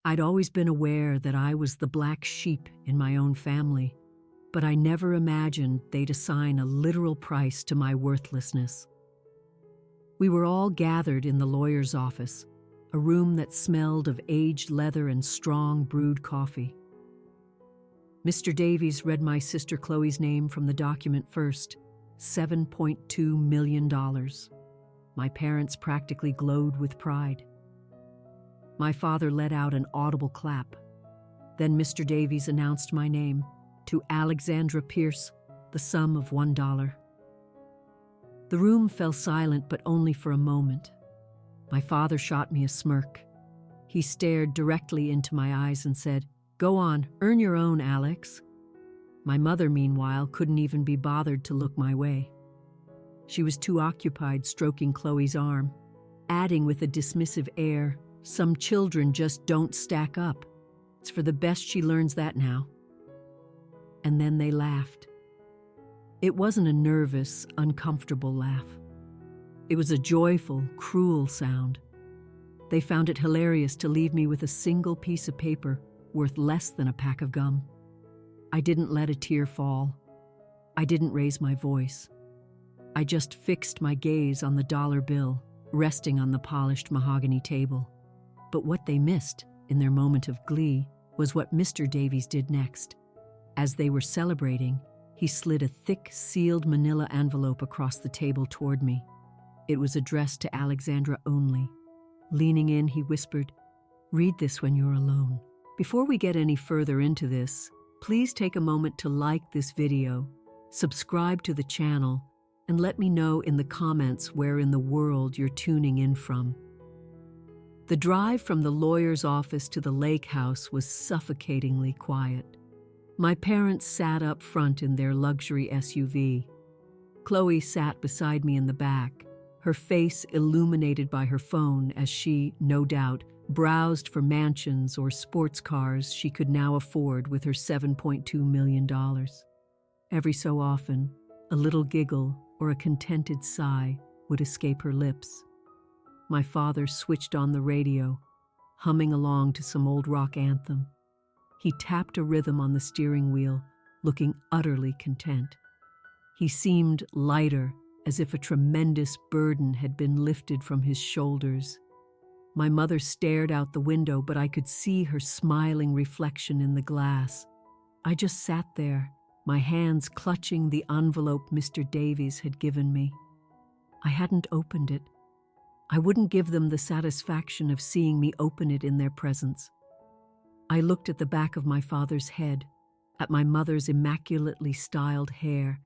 I'd always been aware that I was the black sheep in my own family, but I never imagined they'd assign a literal price to my worthlessness. We were all gathered in the lawyer's office, a room that smelled of aged leather and strong brewed coffee. Mr. Davies read my sister Chloe's name from the document first, $7.2 million. My parents practically glowed with pride. My father let out an audible clap. Then Mr. Davies announced my name, to Alexandra Pierce, the sum of $1. The room fell silent, but only for a moment. My father shot me a smirk. He stared directly into my eyes and said, "Go on, earn your own, Alex." My mother, meanwhile, couldn't even be bothered to look my way. She was too occupied stroking Chloe's arm, adding with a dismissive air, "Some children just don't stack up. It's for the best she learns that now." And then they laughed. It wasn't a nervous, uncomfortable laugh. It was a joyful, cruel sound. They found it hilarious to leave me with a single piece of paper worth less than a pack of gum. I didn't let a tear fall. I didn't raise my voice. I just fixed my gaze on the dollar bill, resting on the polished mahogany table. But what they missed, in their moment of glee, was what Mr. Davies did next. As they were celebrating, he slid a thick, sealed manila envelope across the table toward me. It was addressed to Alexandra only. Leaning in, he whispered, "Read this when you're alone." Before we get any further into this, please take a moment to like this video, subscribe to the channel, and let me know in the comments where in the world you're tuning in from. The drive from the lawyer's office to the lake house was suffocatingly quiet. My parents sat up front in their luxury SUV. Chloe sat beside me in the back, her face illuminated by her phone as she, no doubt, browsed for mansions or sports cars she could now afford with her $7.2 million. Every so often, a little giggle or a contented sigh would escape her lips. My father switched on the radio, humming along to some old rock anthem. He tapped a rhythm on the steering wheel, looking utterly content. He seemed lighter, as if a tremendous burden had been lifted from his shoulders. My mother stared out the window, but I could see her smiling reflection in the glass. I just sat there, my hands clutching the envelope Mr. Davies had given me. I hadn't opened it. I wouldn't give them the satisfaction of seeing me open it in their presence. I looked at the back of my father's head, at my mother's immaculately styled hair,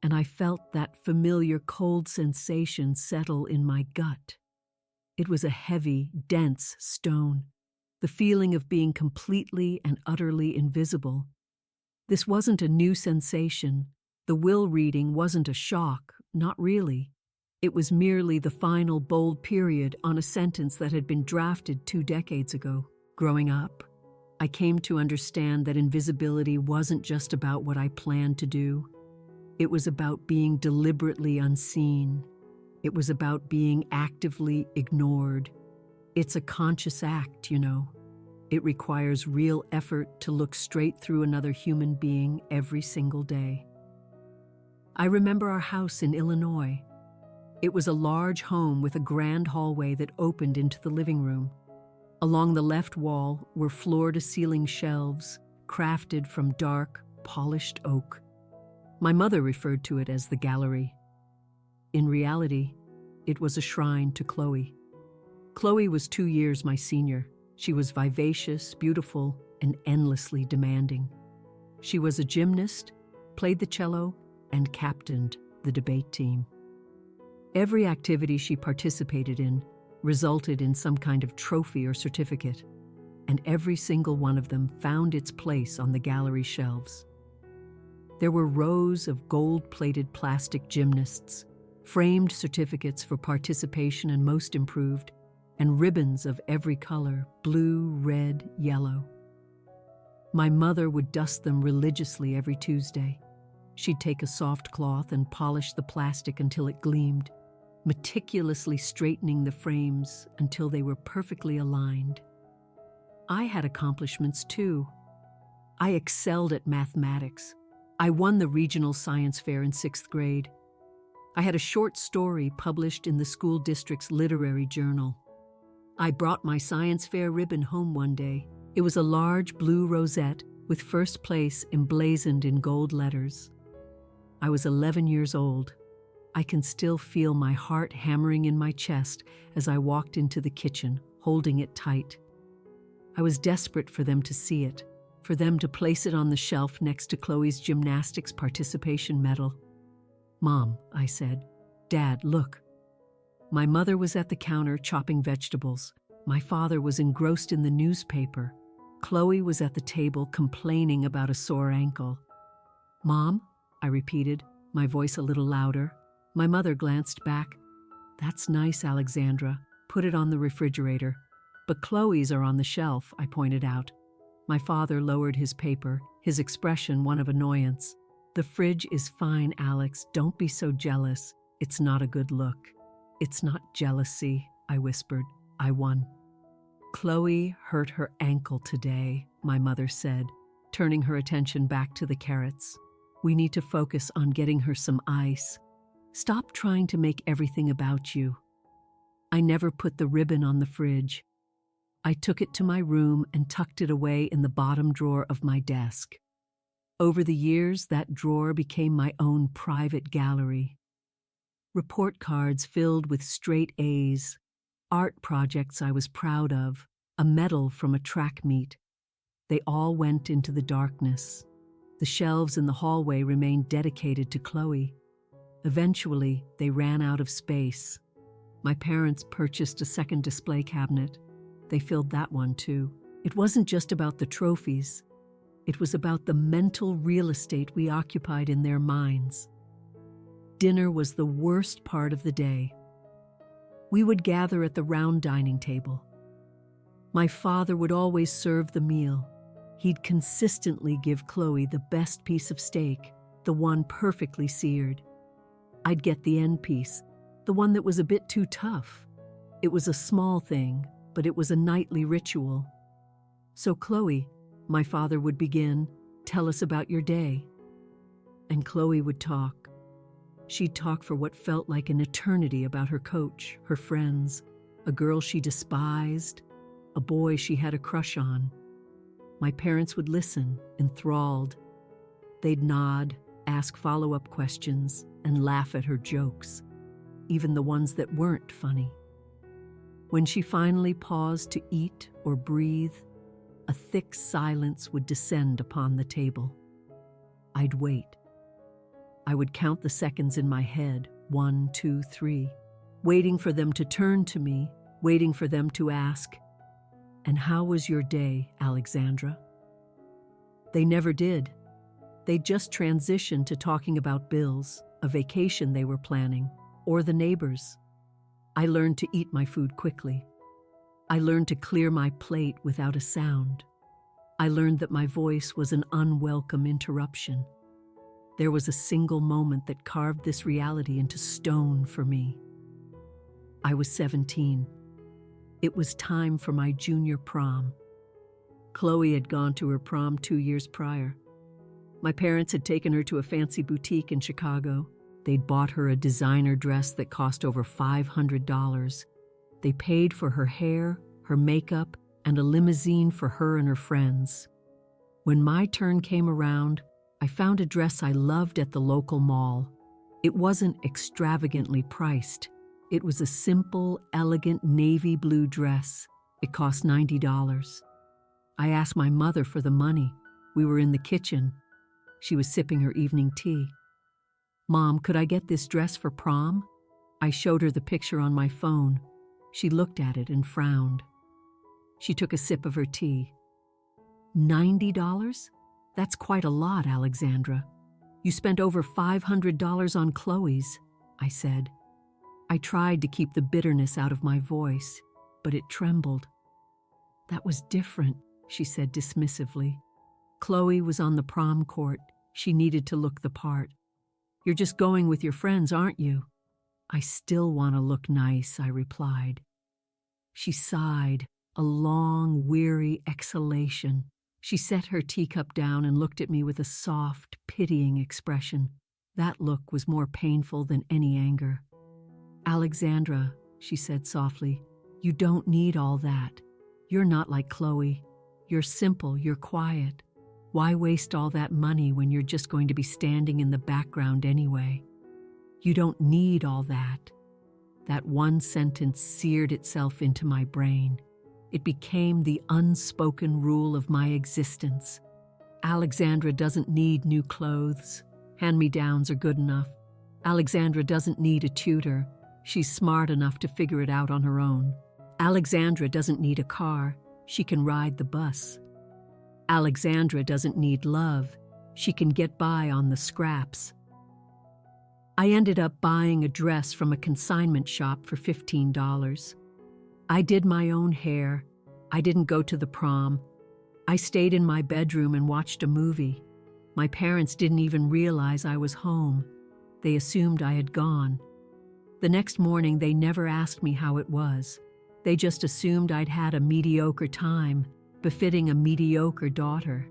and I felt that familiar cold sensation settle in my gut. It was a heavy, dense stone, the feeling of being completely and utterly invisible. This wasn't a new sensation. The will reading wasn't a shock, not really. It was merely the final bold period on a sentence that had been drafted 2 decades ago. Growing up, I came to understand that invisibility wasn't just about what I planned to do. It was about being deliberately unseen. It was about being actively ignored. It's a conscious act, you know. It requires real effort to look straight through another human being every single day. I remember our house in Illinois. It was a large home with a grand hallway that opened into the living room. Along the left wall were floor-to-ceiling shelves, crafted from dark, polished oak. My mother referred to it as the gallery. In reality, it was a shrine to Chloe. Chloe was 2 years my senior. She was vivacious, beautiful, and endlessly demanding. She was a gymnast, played the cello, and captained the debate team. Every activity she participated in resulted in some kind of trophy or certificate, and every single one of them found its place on the gallery shelves. There were rows of gold-plated plastic gymnasts, framed certificates for participation and most improved, and ribbons of every color, blue, red, yellow. My mother would dust them religiously every Tuesday. She'd take a soft cloth and polish the plastic until it gleamed, meticulously straightening the frames until they were perfectly aligned. I had accomplishments too. I excelled at mathematics. I won the regional science fair in 6th grade. I had a short story published in the school district's literary journal. I brought my science fair ribbon home one day. It was a large blue rosette with first place emblazoned in gold letters. I was 11 years old. I can still feel my heart hammering in my chest as I walked into the kitchen, holding it tight. I was desperate for them to see it, for them to place it on the shelf next to Chloe's gymnastics participation medal. "Mom," I said. "Dad, look." My mother was at the counter chopping vegetables. My father was engrossed in the newspaper. Chloe was at the table complaining about a sore ankle. "Mom?" I repeated, my voice a little louder. My mother glanced back. "That's nice, Alexandra. Put it on the refrigerator." "But Chloe's are on the shelf," I pointed out. My father lowered his paper, his expression one of annoyance. "The fridge is fine, Alex. Don't be so jealous. It's not a good look." "It's not jealousy," I whispered. "I won." "Chloe hurt her ankle today," my mother said, turning her attention back to the carrots. "We need to focus on getting her some ice. Stop trying to make everything about you." I never put the ribbon on the fridge. I took it to my room and tucked it away in the bottom drawer of my desk. Over the years, that drawer became my own private gallery. Report cards filled with straight A's, art projects I was proud of, a medal from a track meet. They all went into the darkness. The shelves in the hallway remained dedicated to Chloe. Eventually, they ran out of space. My parents purchased a second display cabinet. They filled that one too. It wasn't just about the trophies. It was about the mental real estate we occupied in their minds. Dinner was the worst part of the day. We would gather at the round dining table. My father would always serve the meal. He'd consistently give Chloe the best piece of steak, the one perfectly seared. I'd get the end piece, the one that was a bit too tough. It was a small thing, but it was a nightly ritual. "So Chloe," my father would begin, "tell us about your day." And Chloe would talk. She'd talk for what felt like an eternity about her coach, her friends, a girl she despised, a boy she had a crush on. My parents would listen, enthralled. They'd nod, ask follow-up questions, and laugh at her jokes, even the ones that weren't funny. When she finally paused to eat or breathe, a thick silence would descend upon the table. I'd wait. I would count the seconds in my head, 1, 2, 3, waiting for them to turn to me, waiting for them to ask, "And how was your day, Alexandra?" They never did. They just transitioned to talking about bills, a vacation they were planning, or the neighbors. I learned to eat my food quickly. I learned to clear my plate without a sound. I learned that my voice was an unwelcome interruption. There was a single moment that carved this reality into stone for me. I was 17. It was time for my junior prom. Chloe had gone to her prom 2 years prior. My parents had taken her to a fancy boutique in Chicago. They'd bought her a designer dress that cost over $500. They paid for her hair, her makeup, and a limousine for her and her friends. When my turn came around, I found a dress I loved at the local mall. It wasn't extravagantly priced. It was a simple, elegant navy blue dress. It cost $90. I asked my mother for the money. We were in the kitchen. She was sipping her evening tea. "Mom, could I get this dress for prom?" I showed her the picture on my phone. She looked at it and frowned. She took a sip of her tea. $90? That's quite a lot, Alexandra. You spent over $500 on Chloe's, I said. I tried to keep the bitterness out of my voice, but it trembled. That was different, she said dismissively. Chloe was on the prom court. She needed to look the part. You're just going with your friends, aren't you? I still want to look nice, I replied. She sighed. a long, weary exhalation. She set her teacup down and looked at me with a soft, pitying expression. That look was more painful than any anger. "Alexandra," she said softly, "you don't need all that. You're not like Chloe. You're simple, you're quiet. Why waste all that money when you're just going to be standing in the background anyway? You don't need all that." That one sentence seared itself into my brain. It became the unspoken rule of my existence. Alexandra doesn't need new clothes. Hand-me-downs are good enough. Alexandra doesn't need a tutor. She's smart enough to figure it out on her own. Alexandra doesn't need a car. She can ride the bus. Alexandra doesn't need love. She can get by on the scraps. I ended up buying a dress from a consignment shop for $15. I did my own hair. I didn't go to the prom. I stayed in my bedroom and watched a movie. My parents didn't even realize I was home. They assumed I had gone. The next morning, they never asked me how it was. They just assumed I'd had a mediocre time, befitting a mediocre daughter.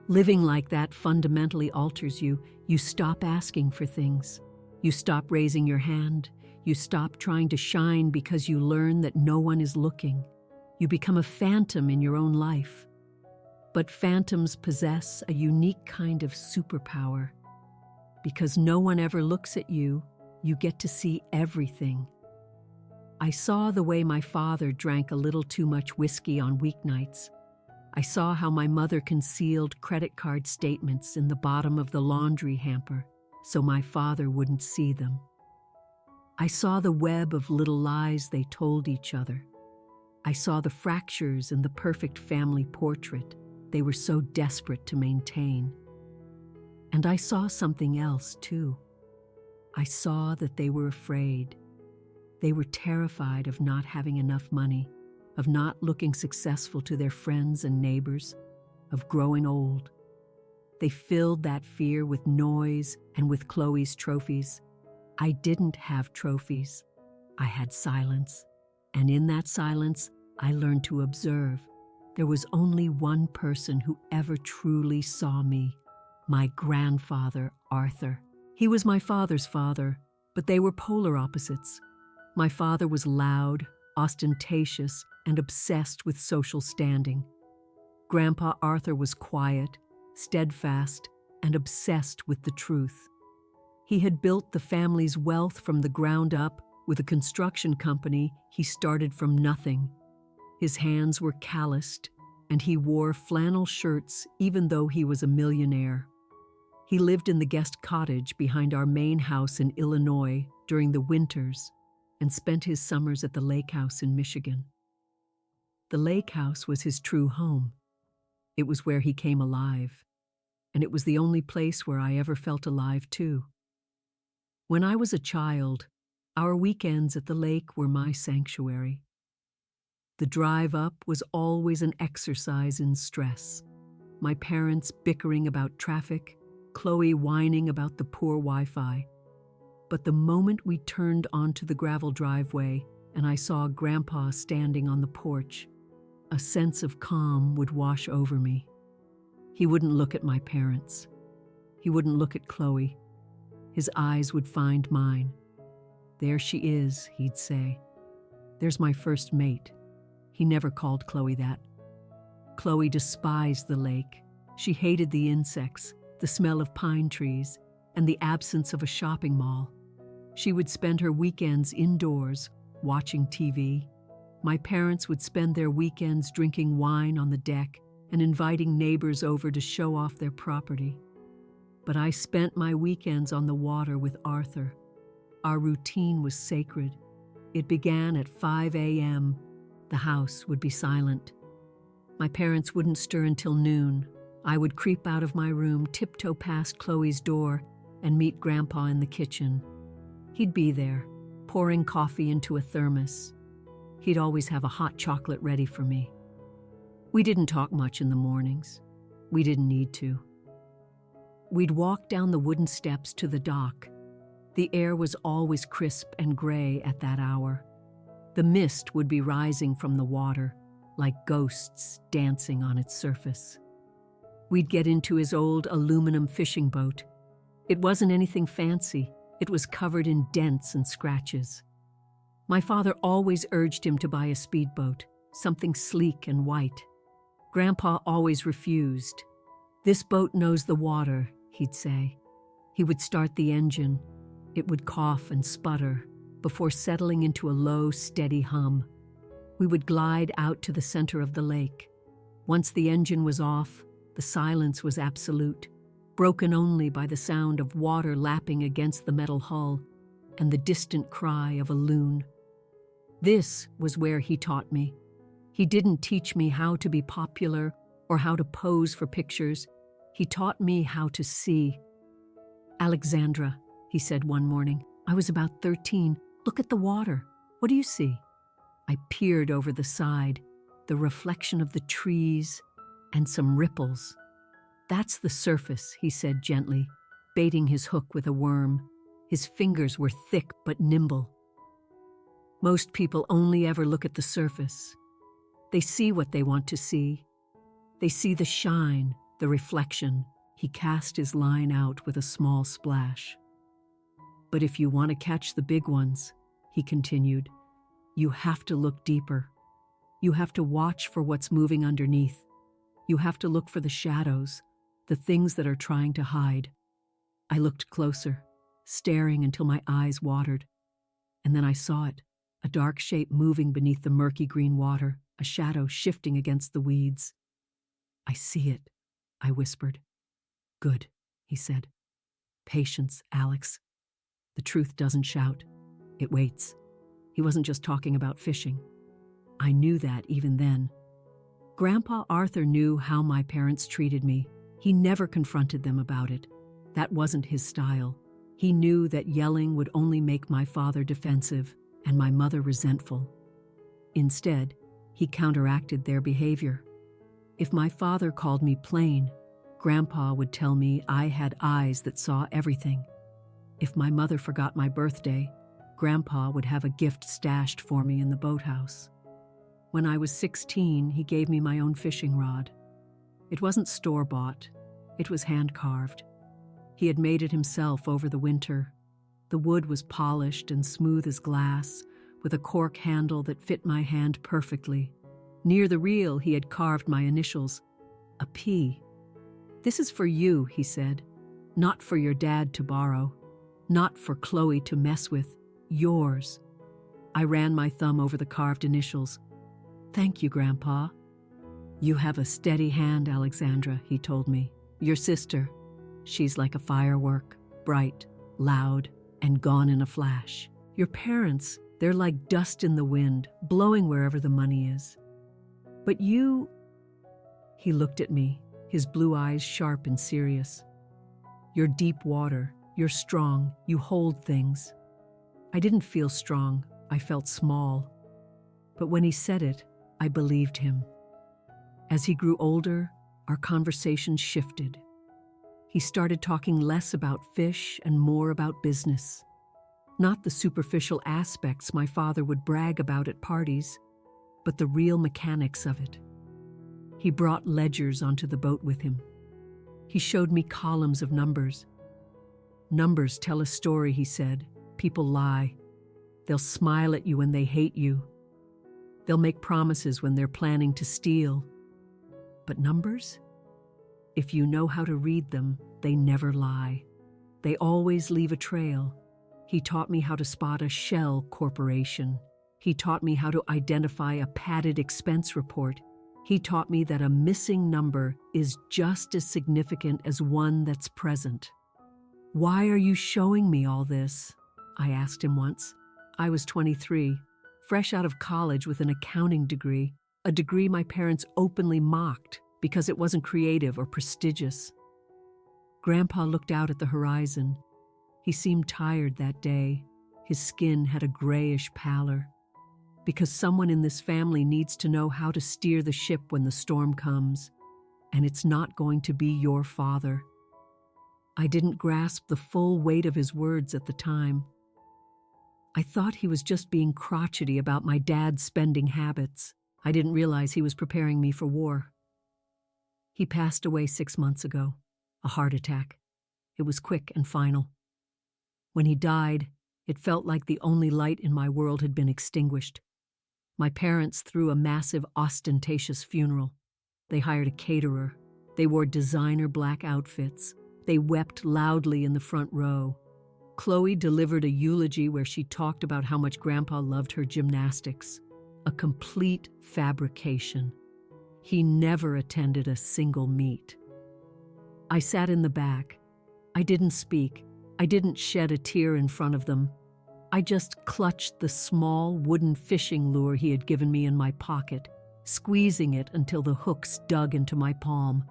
Living like that fundamentally alters you. You stop asking for things. You stop raising your hand. You stop trying to shine because you learn that no one is looking. You become a phantom in your own life. But phantoms possess a unique kind of superpower. Because no one ever looks at you, you get to see everything. I saw the way my father drank a little too much whiskey on weeknights. I saw how my mother concealed credit card statements in the bottom of the laundry hamper so my father wouldn't see them. I saw the web of little lies they told each other. I saw the fractures in the perfect family portrait they were so desperate to maintain. And I saw something else, too. I saw that they were afraid. They were terrified of not having enough money, of not looking successful to their friends and neighbors, of growing old. They filled that fear with noise and with Chloe's trophies. I didn't have trophies. I had silence. And in that silence, I learned to observe. There was only one person who ever truly saw me, my grandfather, Arthur. He was my father's father, but they were polar opposites. My father was loud, ostentatious, and obsessed with social standing. Grandpa Arthur was quiet, steadfast, and obsessed with the truth. He had built the family's wealth from the ground up with a construction company he started from nothing. His hands were calloused, and he wore flannel shirts even though he was a millionaire. He lived in the guest cottage behind our main house in Illinois during the winters and spent his summers at the lake house in Michigan. The lake house was his true home. It was where he came alive, and it was the only place where I ever felt alive too. When I was a child, our weekends at the lake were my sanctuary. The drive up was always an exercise in stress. My parents bickering about traffic, Chloe whining about the poor Wi-Fi. But the moment we turned onto the gravel driveway and I saw Grandpa standing on the porch, a sense of calm would wash over me. He wouldn't look at my parents. He wouldn't look at Chloe. His eyes would find mine. "There she is," he'd say. "There's my first mate." He never called Chloe that. Chloe despised the lake. She hated the insects, the smell of pine trees, and the absence of a shopping mall. She would spend her weekends indoors, watching TV. My parents would spend their weekends drinking wine on the deck and inviting neighbors over to show off their property. But I spent my weekends on the water with Arthur. Our routine was sacred. It began at 5 a.m. The house would be silent. My parents wouldn't stir until noon. I would creep out of my room, tiptoe past Chloe's door, and meet Grandpa in the kitchen. He'd be there, pouring coffee into a thermos. He'd always have a hot chocolate ready for me. We didn't talk much in the mornings. We didn't need to. We'd walk down the wooden steps to the dock. The air was always crisp and gray at that hour. The mist would be rising from the water. like ghosts dancing on its surface. We'd get into his old aluminum fishing boat. It wasn't anything fancy. It was covered in dents and scratches. My father always urged him to buy a speedboat, something sleek and white. Grandpa always refused. "This boat knows the water," he'd say. He would start the engine. It would cough and sputter before settling into a low, steady hum. We would glide out to the center of the lake. Once the engine was off, the silence was absolute, broken only by the sound of water lapping against the metal hull and the distant cry of a loon. This was where he taught me. He didn't teach me how to be popular or how to pose for pictures. He taught me how to see. "Alexandra," he said one morning, I was about 13, "look at the water. What do you see?" I peered over the side, the reflection of the trees and some ripples. "That's the surface," he said gently, baiting his hook with a worm. His fingers were thick but nimble. Most people only ever look at the surface. They see what they want to see. They see the shine, the reflection. He cast his line out with a small splash. "But if you want to catch the big ones," he continued, "you have to look deeper. You have to watch for what's moving underneath. You have to look for the shadows, the things that are trying to hide." I looked closer, staring until my eyes watered. And then I saw it, a dark shape moving beneath the murky green water, a shadow shifting against the weeds. "I see it," I whispered. "Good," he said. "Patience, Alex. The truth doesn't shout. It waits." He wasn't just talking about fishing. I knew that even then. Grandpa Arthur knew how my parents treated me. He never confronted them about it. That wasn't his style. He knew that yelling would only make my father defensive and my mother resentful. Instead, he counteracted their behavior. If my father called me plain, Grandpa would tell me I had eyes that saw everything. If my mother forgot my birthday, Grandpa would have a gift stashed for me in the boathouse. When I was 16, he gave me my own fishing rod. It wasn't store-bought. It was hand-carved. He had made it himself over the winter. The wood was polished and smooth as glass, with a cork handle that fit my hand perfectly. Near the reel, he had carved my initials, a P. "This is for you," he said. "Not for your dad to borrow. Not for Chloe to mess with. Yours." I ran my thumb over the carved initials. "Thank you, Grandpa." "You have a steady hand, Alexandra," he told me. "Your sister, she's like a firework, bright, loud, and gone in a flash. Your parents, they're like dust in the wind, blowing wherever the money is. But you..." He looked at me, his blue eyes sharp and serious. "You're deep water. You're strong. You hold things." I didn't feel strong. I felt small. But when he said it, I believed him. As he grew older, our conversations shifted. He started talking less about fish and more about business. Not the superficial aspects my father would brag about at parties, but the real mechanics of it. He brought ledgers onto the boat with him. He showed me columns of numbers. "Numbers tell a story," he said. "People lie. They'll smile at you when they hate you. They'll make promises when they're planning to steal. But numbers? If you know how to read them, they never lie. They always leave a trail." He taught me how to spot a shell corporation. He taught me how to identify a padded expense report. He taught me that a missing number is just as significant as one that's present. "Why are you showing me all this?" I asked him once. I was 23, fresh out of college with an accounting degree, a degree my parents openly mocked because it wasn't creative or prestigious. Grandpa looked out at the horizon. He seemed tired that day. His skin had a grayish pallor. "Because someone in this family needs to know how to steer the ship when the storm comes, and it's not going to be your father." I didn't grasp the full weight of his words at the time. I thought he was just being crotchety about my dad's spending habits. I didn't realize he was preparing me for war. He passed away 6 months ago, a heart attack. It was quick and final. When he died, it felt like the only light in my world had been extinguished. My parents threw a massive, ostentatious funeral. They hired a caterer. They wore designer black outfits. They wept loudly in the front row. Chloe delivered a eulogy where she talked about how much Grandpa loved her gymnastics. A complete fabrication. He never attended a single meet. I sat in the back. I didn't speak. I didn't shed a tear in front of them. I just clutched the small wooden fishing lure he had given me in my pocket, squeezing it until the hooks dug into my palm.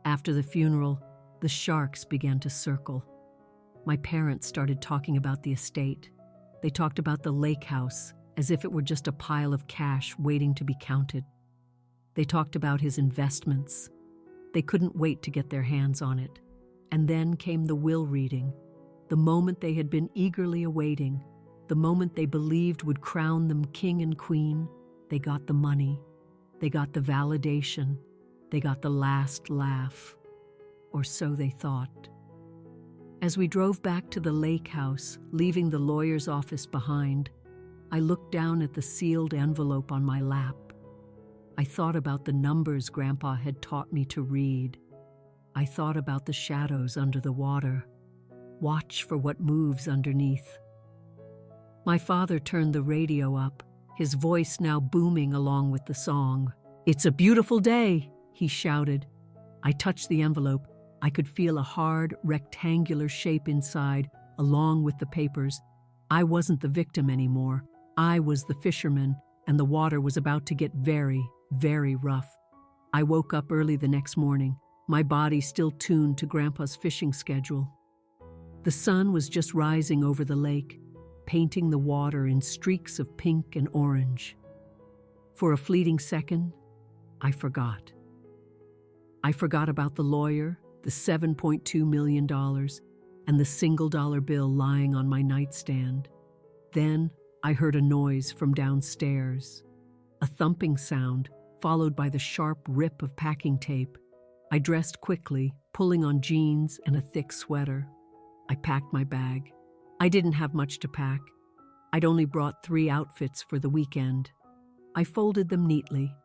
After the funeral, the sharks began to circle. My parents started talking about the estate. They talked about the lake house as if it were just a pile of cash waiting to be counted. They talked about his investments. They couldn't wait to get their hands on it. And then came the will reading, the moment they had been eagerly awaiting, the moment they believed would crown them king and queen. They got the money. They got the validation. They got the last laugh. Or so they thought. As we drove back to the lake house, leaving the lawyer's office behind, I looked down at the sealed envelope on my lap. I thought about the numbers Grandpa had taught me to read. I thought about the shadows under the water. Watch for what moves underneath. My father turned the radio up, his voice now booming along with the song. "It's a beautiful day," he shouted. I touched the envelope. I could feel a hard, rectangular shape inside, along with the papers. I wasn't the victim anymore. I was the fisherman, and the water was about to get very, very rough. I woke up early the next morning, my body still tuned to Grandpa's fishing schedule. The sun was just rising over the lake, painting the water in streaks of pink and orange. For a fleeting second, I forgot. I forgot about the lawyer, the $7.2 million, and the single-dollar bill lying on my nightstand. Then I heard a noise from downstairs, a thumping sound, followed by the sharp rip of packing tape. I dressed quickly, pulling on jeans and a thick sweater. I packed my bag. I didn't have much to pack. I'd only brought 3 outfits for the weekend. I folded them neatly.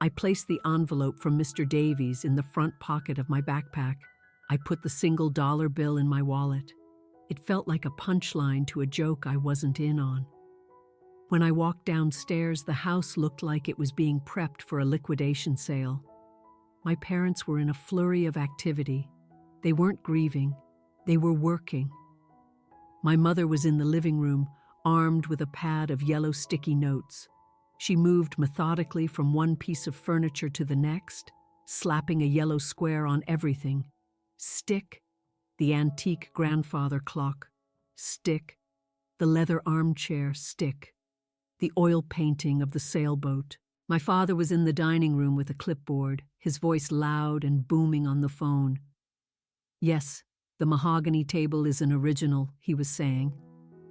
I placed the envelope from Mr. Davies in the front pocket of my backpack. I put the single-dollar bill in my wallet. It felt like a punchline to a joke I wasn't in on. When I walked downstairs, the house looked like it was being prepped for a liquidation sale. My parents were in a flurry of activity. They weren't grieving. They were working. My mother was in the living room, armed with a pad of yellow sticky notes. She moved methodically from one piece of furniture to the next, slapping a yellow square on everything. Stick, the antique grandfather clock. Stick, the leather armchair. Stick, the oil painting of the sailboat. My father was in the dining room with a clipboard, his voice loud and booming on the phone. "Yes, the mahogany table is an original," he was saying.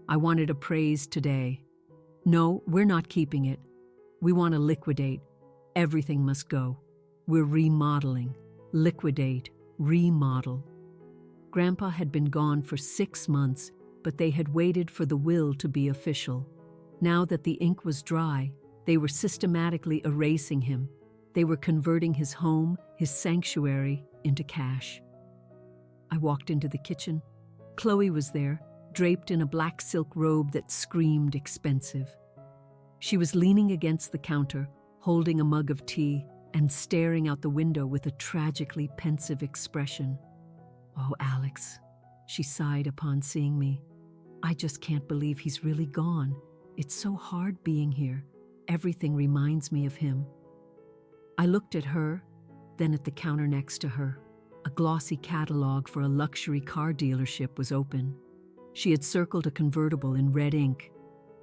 "I wanted appraised today. No, we're not keeping it. We want to liquidate. Everything must go. We're remodeling. Liquidate. Remodel." Grandpa had been gone for 6 months, but they had waited for the will to be official. Now that the ink was dry, they were systematically erasing him. They were converting his home, his sanctuary, into cash. I walked into the kitchen. Chloe was there, draped in a black silk robe that screamed expensive. She was leaning against the counter, holding a mug of tea, and staring out the window with a tragically pensive expression. "Oh, Alex," she sighed upon seeing me. "I just can't believe he's really gone. It's so hard being here. Everything reminds me of him." I looked at her, then at the counter next to her. A glossy catalog for a luxury car dealership was open. She had circled a convertible in red ink.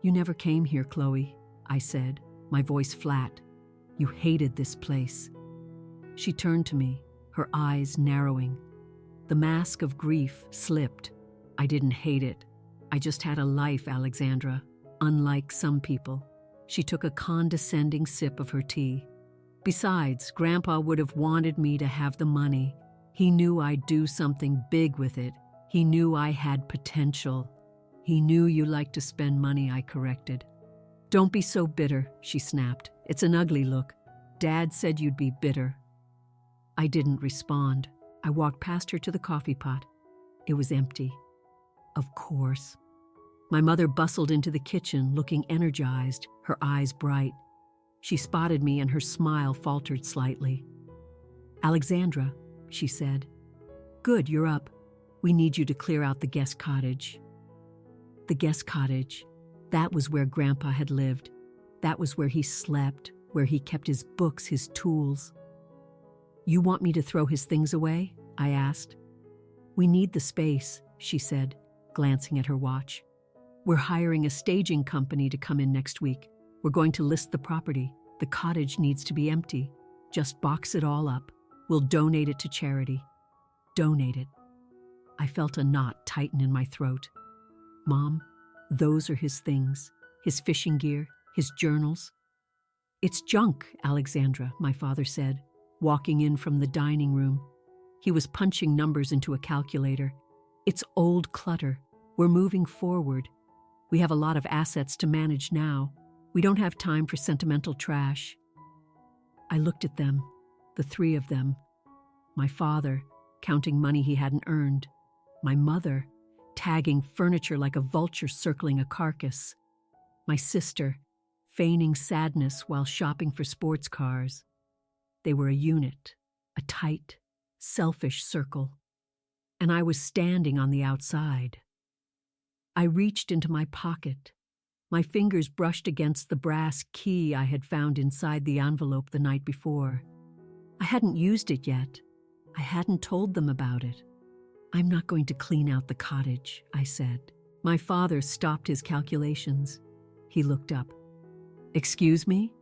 "You never came here, Chloe," I said, my voice flat. "You hated this place." She turned to me, her eyes narrowing. The mask of grief slipped. "I didn't hate it. I just had a life, Alexandra, unlike some people. She took a condescending sip of her tea. Besides, Grandpa would have wanted me to have the money. He knew I'd do something big with it. He knew I had potential. He knew you liked to spend money, I corrected. Don't be so bitter, she snapped. It's an ugly look. Dad said you'd be bitter. I didn't respond. I walked past her to the coffee pot. It was empty. Of course. My mother bustled into the kitchen, looking energized, her eyes bright. She spotted me and her smile faltered slightly. Alexandra, she said. Good, you're up. We need you to clear out the guest cottage. The guest cottage. That was where Grandpa had lived. That was where he slept, where he kept his books, his tools. You want me to throw his things away? I asked. We need the space, she said, glancing at her watch. We're hiring a staging company to come in next week. We're going to list the property. The cottage needs to be empty. Just box it all up. We'll donate it to charity. Donate it. I felt a knot tighten in my throat. Mom, those are his things. His fishing gear, his journals. It's junk, Alexandra, my father said, walking in from the dining room. He was punching numbers into a calculator. It's old clutter. We're moving forward. We have a lot of assets to manage now. We don't have time for sentimental trash. I looked at them, the three of them. My father, counting money he hadn't earned. My mother, tagging furniture like a vulture circling a carcass. My sister, feigning sadness while shopping for sports cars. They were a unit, a tight, selfish circle. And I was standing on the outside. I reached into my pocket. My fingers brushed against the brass key I had found inside the envelope the night before. I hadn't used it yet. I hadn't told them about it. I'm not going to clean out the cottage, I said. My father stopped his calculations. He looked up. Excuse me?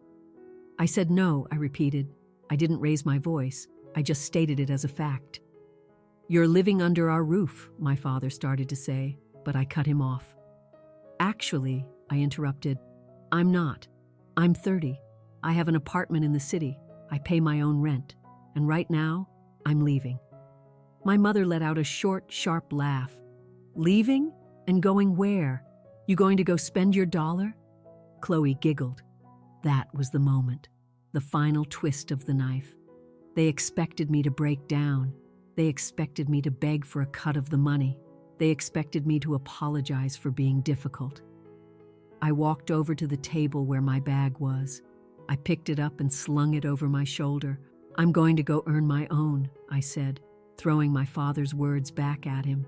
I said no, I repeated. I didn't raise my voice. I just stated it as a fact. You're living under our roof, my father started to say, but I cut him off. Actually, I interrupted, I'm not. I'm 30. I have an apartment in the city. I pay my own rent. And right now, I'm leaving. My mother let out a short, sharp laugh. Leaving? And going where? You going to go spend your dollar? Chloe giggled. That was the moment, the final twist of the knife. They expected me to break down. They expected me to beg for a cut of the money. They expected me to apologize for being difficult. I walked over to the table where my bag was. I picked it up and slung it over my shoulder. I'm going to go earn my own, I said, throwing my father's words back at him.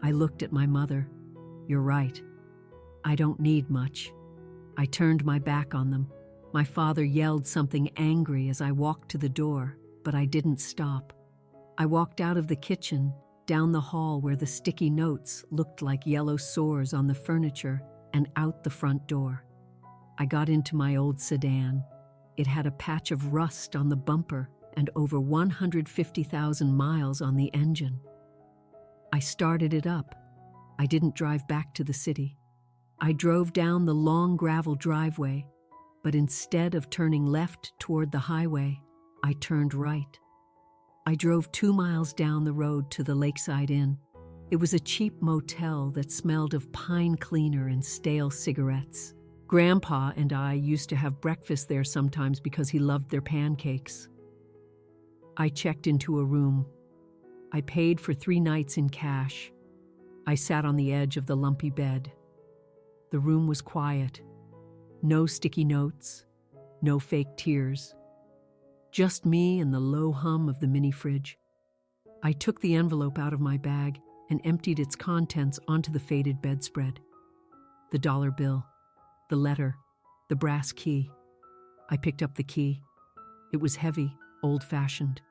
I looked at my mother. You're right. I don't need much. I turned my back on them. My father yelled something angry as I walked to the door, but I didn't stop. I walked out of the kitchen, down the hall where the sticky notes looked like yellow sores on the furniture, and out the front door. I got into my old sedan. It had a patch of rust on the bumper and over 150,000 miles on the engine. I started it up. I didn't drive back to the city. I drove down the long gravel driveway, but instead of turning left toward the highway, I turned right. I drove 2 miles down the road to the Lakeside Inn. It was a cheap motel that smelled of pine cleaner and stale cigarettes. Grandpa and I used to have breakfast there sometimes because he loved their pancakes. I checked into a room. I paid for 3 nights in cash. I sat on the edge of the lumpy bed. The room was quiet. No sticky notes, no fake tears. Just me and the low hum of the mini fridge. I took the envelope out of my bag and emptied its contents onto the faded bedspread. The dollar bill, the letter, the brass key. I picked up the key. It was heavy, old-fashioned.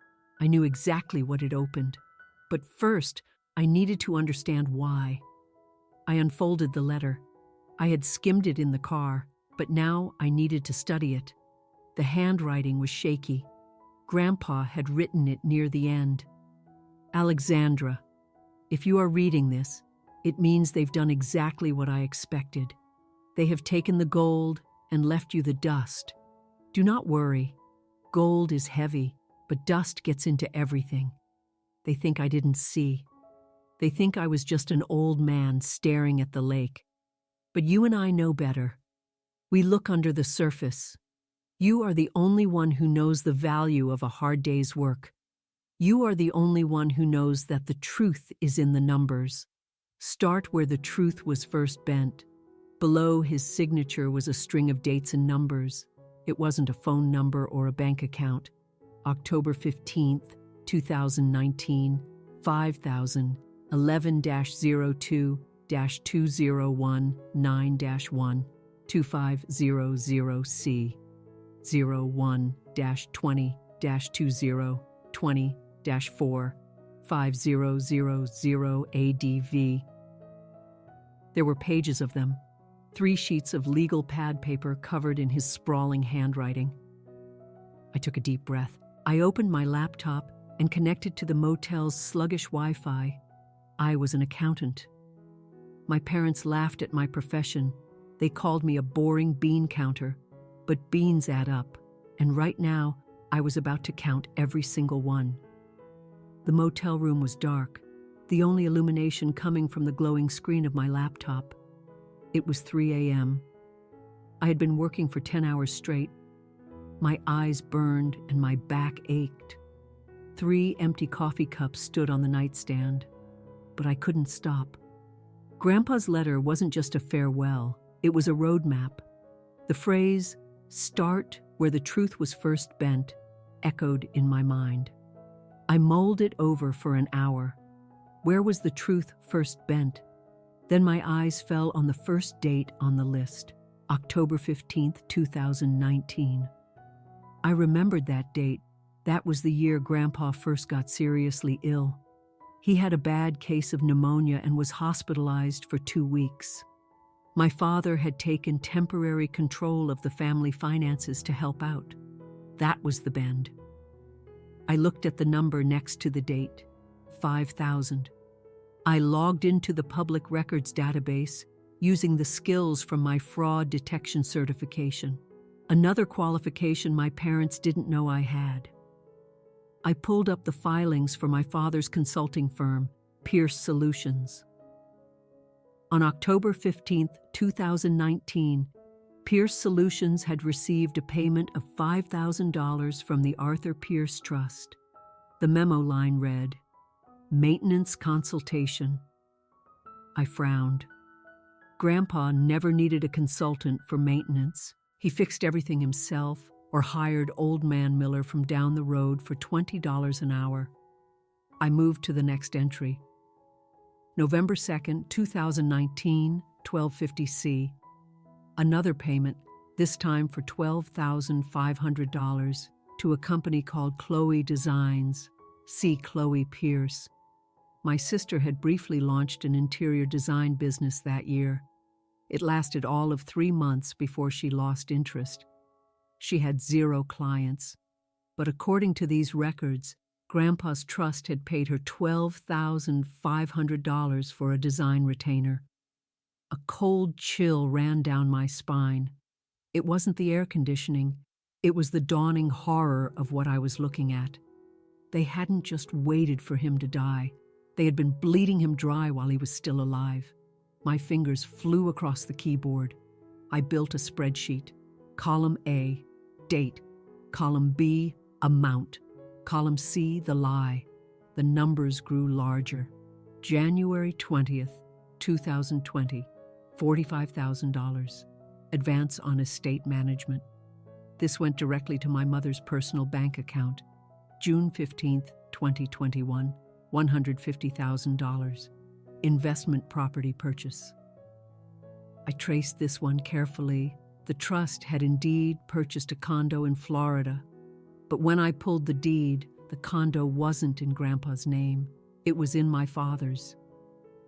I knew exactly what it opened. But first, I needed to understand why. I unfolded the letter. I had skimmed it in the car, but now I needed to study it. The handwriting was shaky. Grandpa had written it near the end. Alexandra, if you are reading this, it means they've done exactly what I expected. They have taken the gold and left you the dust. Do not worry. Gold is heavy, but dust gets into everything. They think I didn't see. They think I was just an old man staring at the lake. But you and I know better. We look under the surface. You are the only one who knows the value of a hard day's work. You are the only one who knows that the truth is in the numbers. Start where the truth was first bent. Below his signature was a string of dates and numbers. It wasn't a phone number or a bank account. October 15th, 2019, 5000, 11-02-2019-1, 2500C, 01-20-20-4, 5000 ADV. There were pages of them, 3 sheets of legal pad paper covered in his sprawling handwriting. I took a deep breath. I opened my laptop and connected to the motel's sluggish Wi-Fi. I was an accountant. My parents laughed at my profession. They called me a boring bean counter, but beans add up, and right now I was about to count every single one. The motel room was dark, the only illumination coming from the glowing screen of my laptop. It was 3 a.m. I had been working for 10 hours straight. My eyes burned and my back ached. 3 empty coffee cups stood on the nightstand, but I couldn't stop. Grandpa's letter wasn't just a farewell, it was a roadmap. The phrase, "Start where the truth was first bent," echoed in my mind. I mulled it over for an hour. Where was the truth first bent? Then my eyes fell on the first date on the list, October 15th, 2019. I remembered that date. That was the year Grandpa first got seriously ill. He had a bad case of pneumonia and was hospitalized for 2 weeks. My father had taken temporary control of the family finances to help out. That was the bend. I looked at the number next to the date, 5000. I logged into the public records database using the skills from my fraud detection certification, another qualification my parents didn't know I had. I pulled up the filings for my father's consulting firm, Pierce Solutions. On October 15th, 2019, Pierce Solutions had received a payment of $5,000 from the Arthur Pierce Trust. The memo line read, "Maintenance consultation." I frowned. Grandpa never needed a consultant for maintenance. He fixed everything himself or hired Old Man Miller from down the road for $20 an hour. I moved to the next entry. November 2nd, 2019, 1250C. Another payment, this time for $12,500, to a company called Chloe Designs, see Chloe Pierce. My sister had briefly launched an interior design business that year. It lasted all of 3 months before she lost interest. She had 0 clients, but according to these records, Grandpa's trust had paid her $12,500 for a design retainer. A cold chill ran down my spine. It wasn't the air conditioning, it was the dawning horror of what I was looking at. They hadn't just waited for him to die. They had been bleeding him dry while he was still alive. My fingers flew across the keyboard. I built a spreadsheet. Column A, date. Column B, amount. Column C, the lie. The numbers grew larger. January 20th, 2020, $45,000. Advance on estate management. This went directly to my mother's personal bank account. June 15th, 2021, $150,000. Investment property purchase. I traced this one carefully. The trust had indeed purchased a condo in Florida. But when I pulled the deed, the condo wasn't in Grandpa's name. It was in my father's.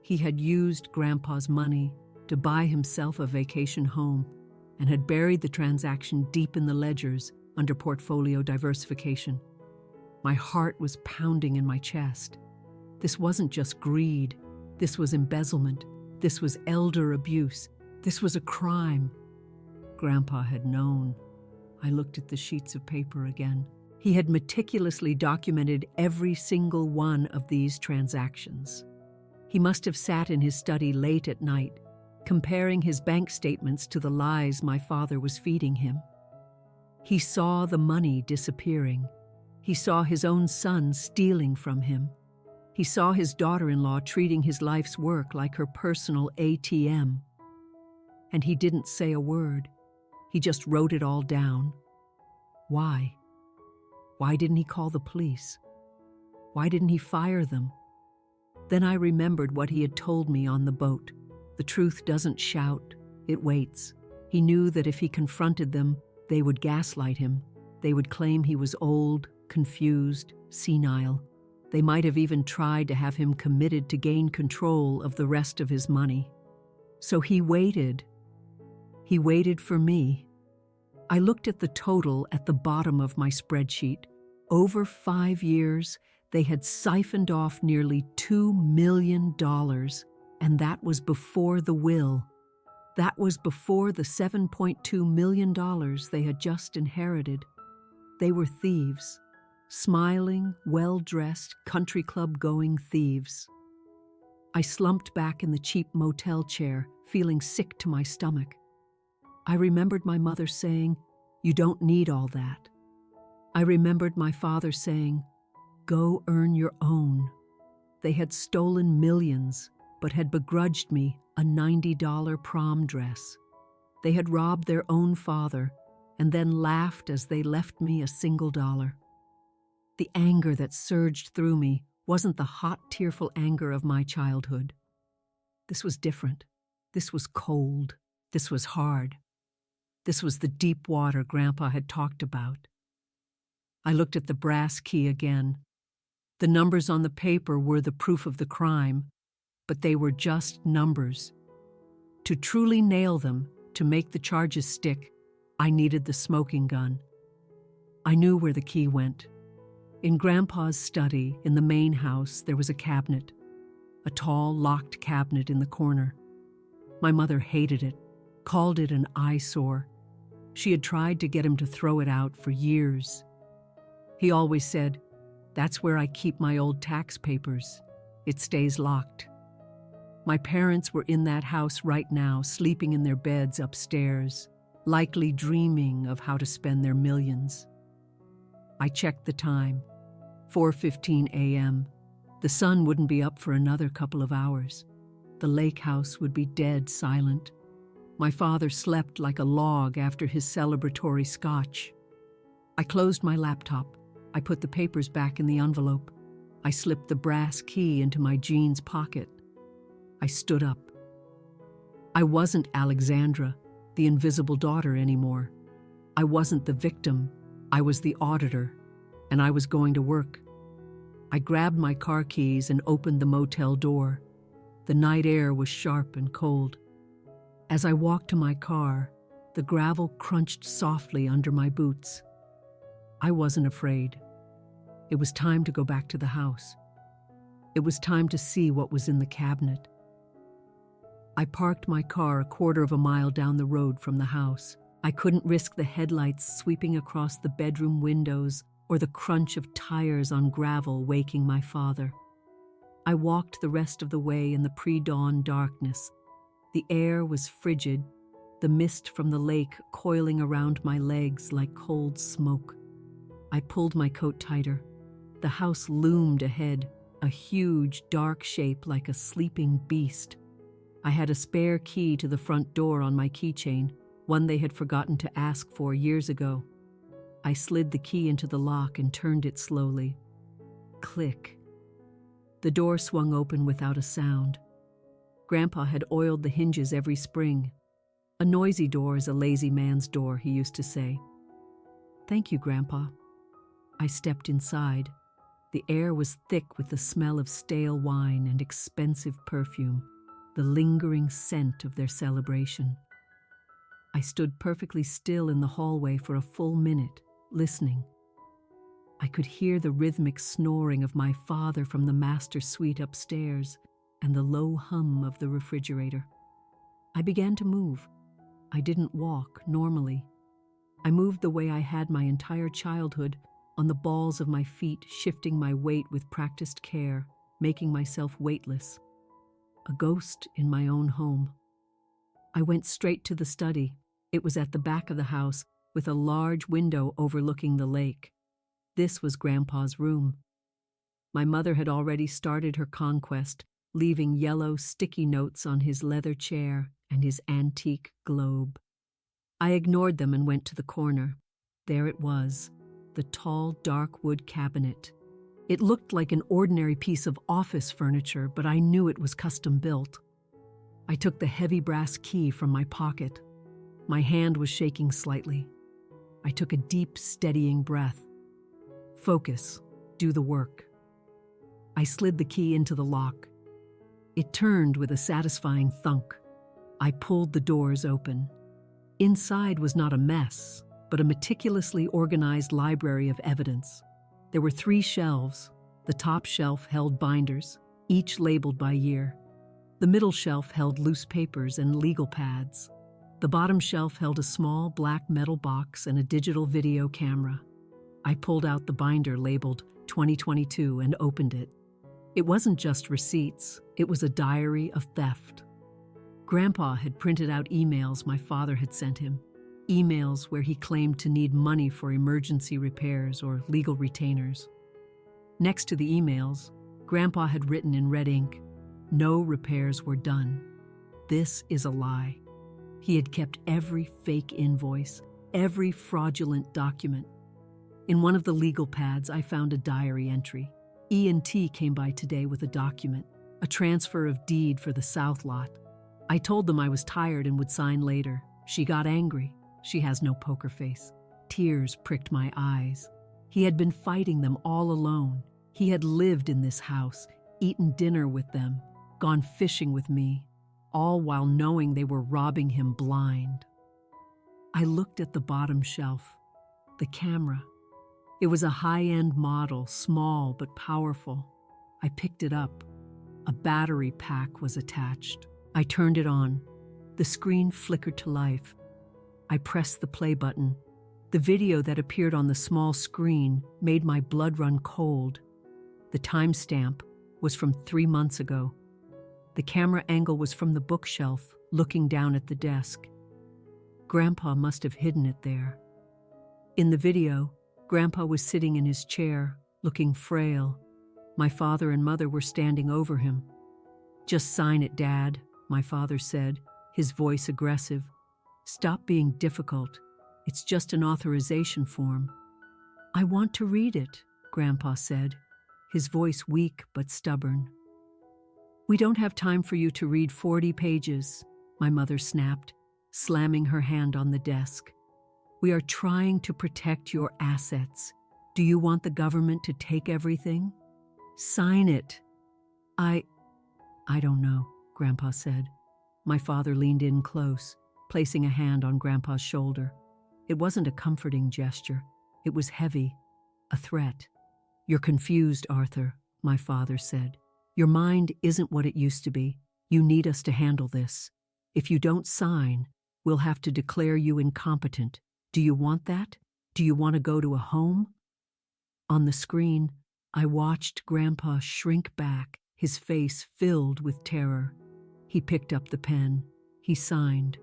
He had used Grandpa's money to buy himself a vacation home and had buried the transaction deep in the ledgers under portfolio diversification. My heart was pounding in my chest. This wasn't just greed. This was embezzlement. This was elder abuse. This was a crime. Grandpa had known. I looked at the sheets of paper again. He had meticulously documented every single one of these transactions. He must have sat in his study late at night, comparing his bank statements to the lies my father was feeding him. He saw the money disappearing. He saw his own son stealing from him. He saw his daughter-in-law treating his life's work like her personal ATM. And he didn't say a word. He just wrote it all down. Why? Why didn't he call the police? Why didn't he fire them? Then I remembered what he had told me on the boat. The truth doesn't shout, it waits. He knew that if he confronted them, they would gaslight him. They would claim he was old, confused, senile. They might have even tried to have him committed to gain control of the rest of his money. So he waited. He waited for me. I looked at the total at the bottom of my spreadsheet. Over 5 years, they had siphoned off nearly $2 million, and that was before the will. That was before the $7.2 million they had just inherited. They were thieves. Smiling, well-dressed, country club-going thieves. I slumped back in the cheap motel chair, feeling sick to my stomach. I remembered my mother saying, "You don't need all that." I remembered my father saying, "Go earn your own." They had stolen millions, but had begrudged me a $90 prom dress. They had robbed their own father and then laughed as they left me a single dollar. The anger that surged through me wasn't the hot, tearful anger of my childhood. This was different. This was cold. This was hard. This was the deep water Grandpa had talked about. I looked at the brass key again. The numbers on the paper were the proof of the crime, but they were just numbers. To truly nail them, to make the charges stick, I needed the smoking gun. I knew where the key went. In Grandpa's study, in the main house, there was a cabinet, a tall, locked cabinet in the corner. My mother hated it, called it an eyesore. She had tried to get him to throw it out for years. He always said, "That's where I keep my old tax papers. It stays locked." My parents were in that house right now, sleeping in their beds upstairs, likely dreaming of how to spend their millions. I checked the time. 4:15 a.m. The sun wouldn't be up for another couple of hours. The lake house would be dead silent. My father slept like a log after his celebratory scotch. I closed my laptop. I put the papers back in the envelope. I slipped the brass key into my jeans pocket. I stood up. I wasn't Alexandra, the invisible daughter, anymore. I wasn't the victim. I was the auditor, and I was going to work. I grabbed my car keys and opened the motel door. The night air was sharp and cold. As I walked to my car, the gravel crunched softly under my boots. I wasn't afraid. It was time to go back to the house. It was time to see what was in the cabinet. I parked my car a quarter of a mile down the road from the house. I couldn't risk the headlights sweeping across the bedroom windows or the crunch of tires on gravel waking my father. I walked the rest of the way in the pre-dawn darkness. The air was frigid, the mist from the lake coiling around my legs like cold smoke. I pulled my coat tighter. The house loomed ahead, a huge, dark shape like a sleeping beast. I had a spare key to the front door on my keychain, one they had forgotten to ask for years ago. I slid the key into the lock and turned it slowly. Click. The door swung open without a sound. Grandpa had oiled the hinges every spring. "A noisy door is a lazy man's door," he used to say. "Thank you, Grandpa." I stepped inside. The air was thick with the smell of stale wine and expensive perfume, the lingering scent of their celebration. I stood perfectly still in the hallway for a full minute, listening. I could hear the rhythmic snoring of my father from the master suite upstairs and the low hum of the refrigerator. I began to move. I didn't walk normally. I moved the way I had my entire childhood, on the balls of my feet, shifting my weight with practiced care, making myself weightless. A ghost in my own home. I went straight to the study. It was at the back of the house, with a large window overlooking the lake. This was Grandpa's room. My mother had already started her conquest, leaving yellow sticky notes on his leather chair and his antique globe. I ignored them and went to the corner. There it was, the tall, dark wood cabinet. It looked like an ordinary piece of office furniture, but I knew it was custom built. I took the heavy brass key from my pocket. My hand was shaking slightly. I took a deep, steadying breath. Focus, do the work. I slid the key into the lock. It turned with a satisfying thunk. I pulled the doors open. Inside was not a mess, but a meticulously organized library of evidence. There were 3 shelves. The top shelf held binders, each labeled by year. The middle shelf held loose papers and legal pads. The bottom shelf held a small black metal box and a digital video camera. I pulled out the binder labeled 2022 and opened it. It wasn't just receipts, it was a diary of theft. Grandpa had printed out emails my father had sent him, emails where he claimed to need money for emergency repairs or legal retainers. Next to the emails, Grandpa had written in red ink, "No repairs were done. This is a lie." He had kept every fake invoice, every fraudulent document. In one of the legal pads, I found a diary entry. E&T came by today with a document, a transfer of deed for the south lot. I told them I was tired and would sign later. She got angry. She has no poker face. Tears pricked my eyes. He had been fighting them all alone. He had lived in this house, eaten dinner with them, gone fishing with me, all while knowing they were robbing him blind. I looked at the bottom shelf, the camera. It was a high-end model, small but powerful. I picked it up. A battery pack was attached. I turned it on. The screen flickered to life. I pressed the play button. The video that appeared on the small screen made my blood run cold. The timestamp was from 3 months ago. The camera angle was from the bookshelf, looking down at the desk. Grandpa must have hidden it there. In the video, Grandpa was sitting in his chair, looking frail. My father and mother were standing over him. "Just sign it, Dad," my father said, his voice aggressive. "Stop being difficult. It's just an authorization form." "I want to read it," Grandpa said, his voice weak but stubborn. "We don't have time for you to read 40 pages, my mother snapped, slamming her hand on the desk. "We are trying to protect your assets. Do you want the government to take everything? Sign it." I don't know," Grandpa said. My father leaned in close, placing a hand on Grandpa's shoulder. It wasn't a comforting gesture. It was heavy, a threat. "You're confused, Arthur," my father said. "Your mind isn't what it used to be. You need us to handle this. If you don't sign, we'll have to declare you incompetent. Do you want that? Do you want to go to a home?" On the screen, I watched Grandpa shrink back, his face filled with terror. He picked up the pen. He signed.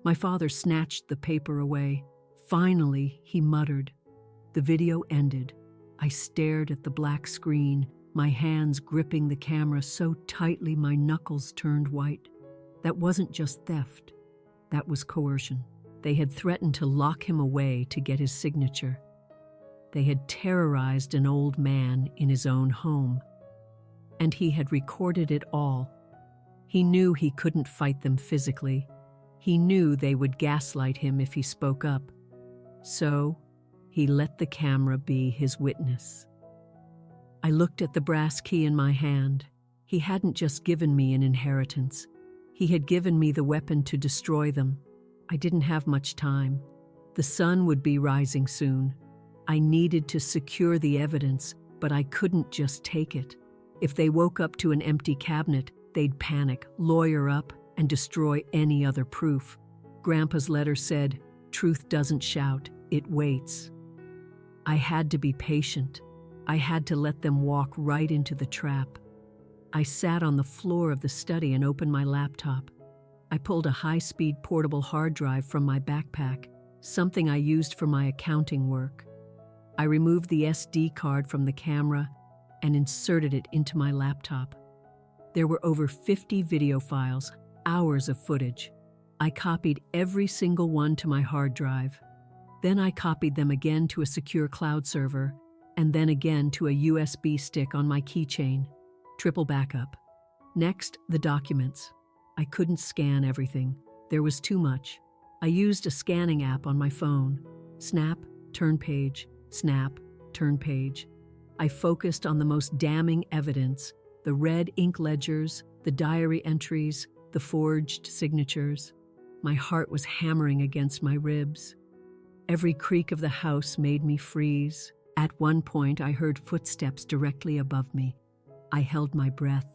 My father snatched the paper away. Finally, he muttered. The video ended. I stared at the black screen, my hands gripping the camera so tightly my knuckles turned white. That wasn't just theft. That was coercion. They had threatened to lock him away to get his signature. They had terrorized an old man in his own home. And he had recorded it all. He knew he couldn't fight them physically. He knew they would gaslight him if he spoke up. So, he let the camera be his witness. I looked at the brass key in my hand. He hadn't just given me an inheritance. He had given me the weapon to destroy them. I didn't have much time. The sun would be rising soon. I needed to secure the evidence, but I couldn't just take it. If they woke up to an empty cabinet, they'd panic, lawyer up, and destroy any other proof. Grandpa's letter said, "Truth doesn't shout, it waits." I had to be patient. I had to let them walk right into the trap. I sat on the floor of the study and opened my laptop. I pulled a high-speed portable hard drive from my backpack, something I used for my accounting work. I removed the SD card from the camera and inserted it into my laptop. There were over 50 video files, hours of footage. I copied every single one to my hard drive. Then I copied them again to a secure cloud server, and then again to a USB stick on my keychain. Triple backup. Next, the documents. I couldn't scan everything. There was too much. I used a scanning app on my phone. Snap, turn page, snap, turn page. I focused on the most damning evidence: the red ink ledgers, the diary entries, the forged signatures. My heart was hammering against my ribs. Every creak of the house made me freeze. At one point, I heard footsteps directly above me. I held my breath.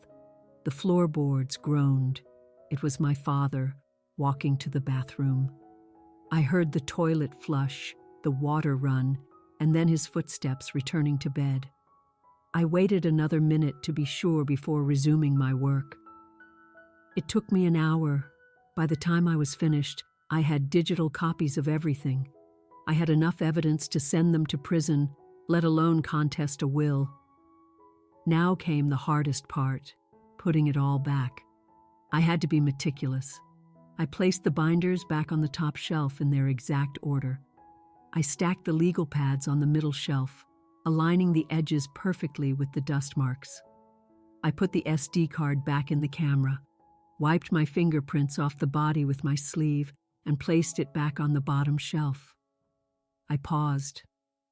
The floorboards groaned. It was my father, walking to the bathroom. I heard the toilet flush, the water run, and then his footsteps returning to bed. I waited another minute to be sure before resuming my work. It took me an hour. By the time I was finished, I had digital copies of everything. I had enough evidence to send them to prison, let alone contest a will. Now came the hardest part, putting it all back. I had to be meticulous. I placed the binders back on the top shelf in their exact order. I stacked the legal pads on the middle shelf, aligning the edges perfectly with the dust marks. I put the SD card back in the camera, wiped my fingerprints off the body with my sleeve, and placed it back on the bottom shelf. I paused.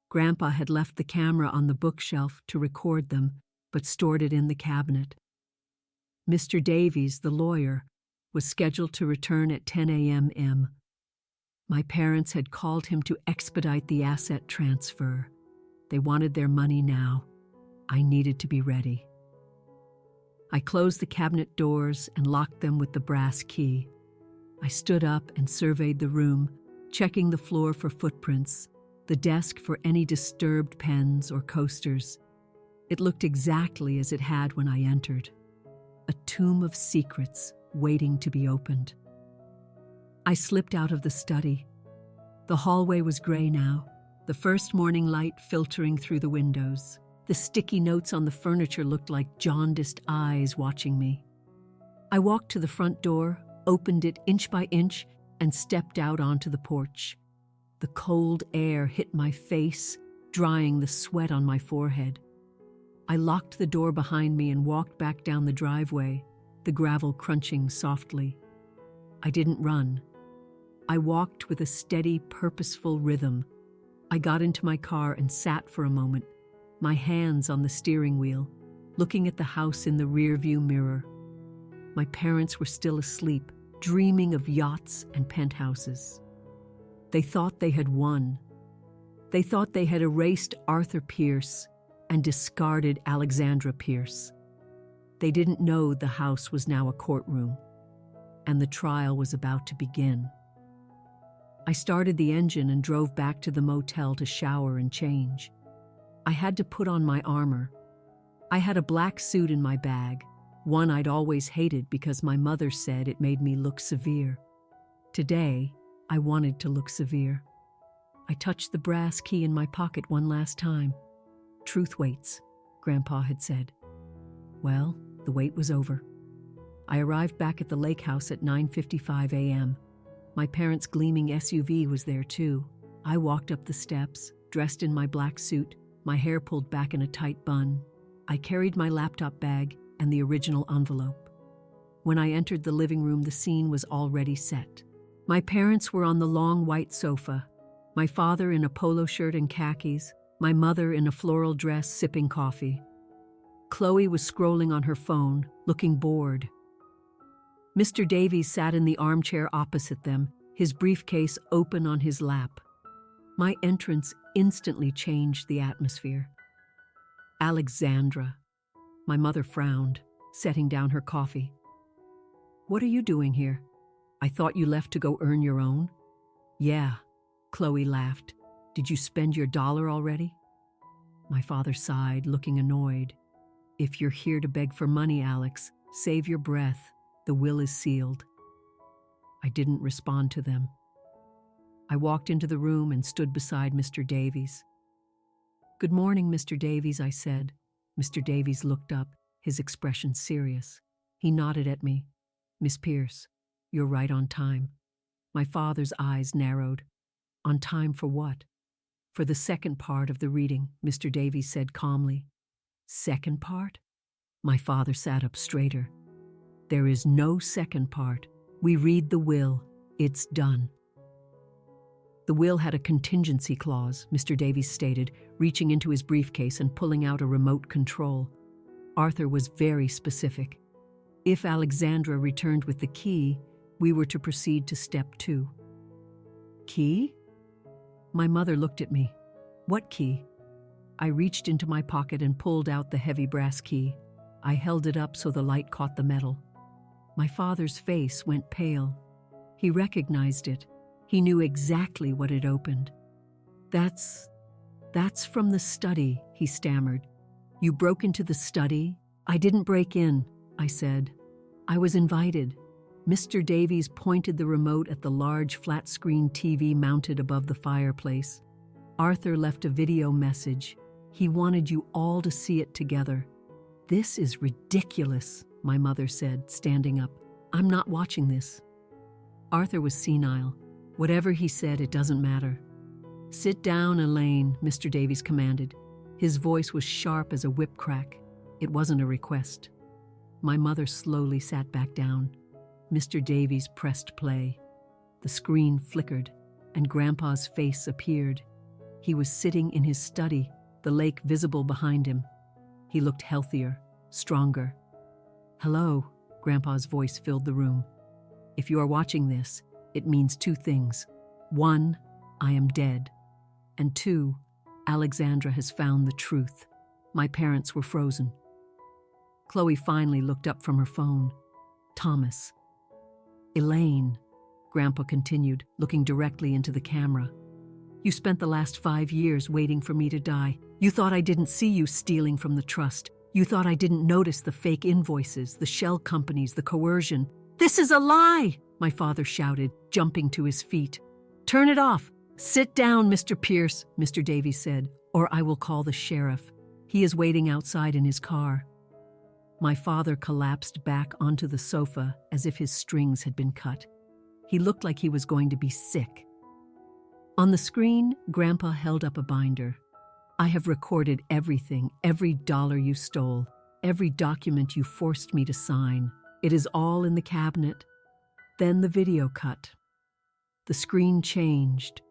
Grandpa had left the camera on the bookshelf to record them, but stored it in the cabinet. Mr. Davies, the lawyer, was scheduled to return at 10 a.m. My parents had called him to expedite the asset transfer. They wanted their money now. I needed to be ready. I closed the cabinet doors and locked them with the brass key. I stood up and surveyed the room, checking the floor for footprints, the desk for any disturbed pens or coasters. It looked exactly as it had when I entered. A tomb of secrets waiting to be opened. I slipped out of the study. The hallway was gray now, the first morning light filtering through the windows. The sticky notes on the furniture looked like jaundiced eyes watching me. I walked to the front door, opened it inch by inch, and stepped out onto the porch. The cold air hit my face, drying the sweat on my forehead. I locked the door behind me and walked back down the driveway, the gravel crunching softly. I didn't run. I walked with a steady, purposeful rhythm. I got into my car and sat for a moment, my hands on the steering wheel, looking at the house in the rearview mirror. My parents were still asleep, dreaming of yachts and penthouses. They thought they had won. They thought they had erased Arthur Pierce and discarded Alexandra Pierce. They didn't know the house was now a courtroom, and the trial was about to begin. I started the engine and drove back to the motel to shower and change. I had to put on my armor. I had a black suit in my bag, one I'd always hated because my mother said it made me look severe. Today, I wanted to look severe. I touched the brass key in my pocket one last time. "Truth waits," Grandpa had said. Well, the wait was over. I arrived back at the lake house at 9:55 a.m. My parents' gleaming SUV was there too. I walked up the steps, dressed in my black suit, my hair pulled back in a tight bun. I carried my laptop bag and the original envelope. When I entered the living room, the scene was already set. My parents were on the long white sofa, my father in a polo shirt and khakis, my mother in a floral dress sipping coffee. Chloe was scrolling on her phone, looking bored. Mr. Davies sat in the armchair opposite them, his briefcase open on his lap. My entrance instantly changed the atmosphere. Alexandra. My mother frowned, setting down her coffee. "What are you doing here?" I thought you left to go earn your own? Yeah, Chloe laughed. Did you spend your dollar already? My father sighed, looking annoyed. If you're here to beg for money, Alex, save your breath. The will is sealed. I didn't respond to them. I walked into the room and stood beside Mr. Davies. Good morning, Mr. Davies, I said. Mr. Davies looked up, his expression serious. He nodded at me. Miss Pierce, you're right on time. My father's eyes narrowed. On time for what? For the second part of the reading, Mr. Davies said calmly. Second part? My father sat up straighter. There is no second part. We read the will. It's done. The will had a contingency clause, Mr. Davies stated, reaching into his briefcase and pulling out a remote control. Arthur was very specific. If Alexandra returned with the key, we were to proceed to step 2. Key? My mother looked at me. What key? I reached into my pocket and pulled out the heavy brass key. I held it up so the light caught the metal. My father's face went pale. He recognized it. He knew exactly what it opened. That's from the study, he stammered. You broke into the study? I didn't break in, I said. I was invited. Mr. Davies pointed the remote at the large flat-screen TV mounted above the fireplace. Arthur left a video message. He wanted you all to see it together. This is ridiculous, my mother said, standing up. I'm not watching this. Arthur was senile. Whatever he said, it doesn't matter. Sit down, Elaine, Mr. Davies commanded. His voice was sharp as a whip crack. It wasn't a request. My mother slowly sat back down. Mr. Davies pressed play. The screen flickered, and Grandpa's face appeared. He was sitting in his study, the lake visible behind him. He looked healthier, stronger. Hello, Grandpa's voice filled the room. If you are watching this, it means 2 things. 1, I am dead. And 2, Alexandra has found the truth. My parents were frozen. Chloe finally looked up from her phone. Thomas. Elaine, Grandpa continued, looking directly into the camera. You spent the last 5 years waiting for me to die. You thought I didn't see you stealing from the trust. You thought I didn't notice the fake invoices, the shell companies, the coercion. This is a lie, my father shouted, jumping to his feet. Turn it off. Sit down, Mr. Pierce, Mr. Davies said, or I will call the sheriff. He is waiting outside in his car. My father collapsed back onto the sofa as if his strings had been cut. He looked like he was going to be sick. On the screen, Grandpa held up a binder. I have recorded everything, every dollar you stole, every document you forced me to sign. It is all in the cabinet. Then the video cut. The screen changed.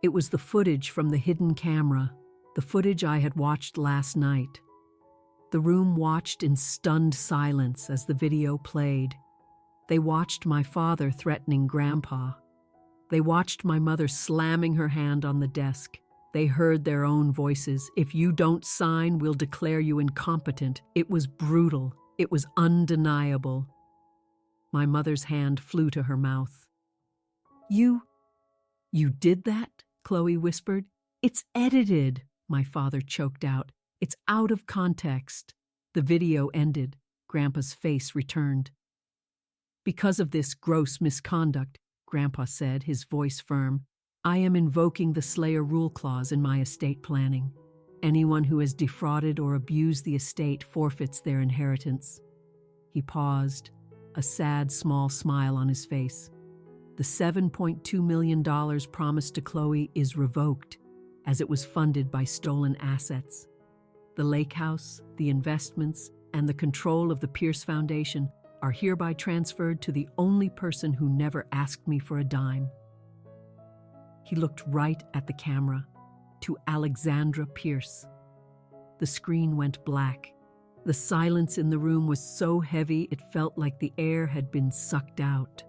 It was the footage from the hidden camera, the footage I had watched last night. The room watched in stunned silence as the video played. They watched my father threatening Grandpa. They watched my mother slamming her hand on the desk. They heard their own voices. If you don't sign, we'll declare you incompetent. It was brutal. It was undeniable. My mother's hand flew to her mouth. You did that? Chloe whispered. It's edited, my father choked out. It's out of context. The video ended. Grandpa's face returned. Because of this gross misconduct, Grandpa said, his voice firm, I am invoking the Slayer Rule Clause in my estate planning. Anyone who has defrauded or abused the estate forfeits their inheritance. He paused, a sad, small smile on his face. The $7.2 million promised to Chloe is revoked, as it was funded by stolen assets. The lake house, the investments, and the control of the Pierce Foundation are hereby transferred to the only person who never asked me for a dime. He looked right at the camera, to Alexandra Pierce. The screen went black. The silence in the room was so heavy it felt like the air had been sucked out.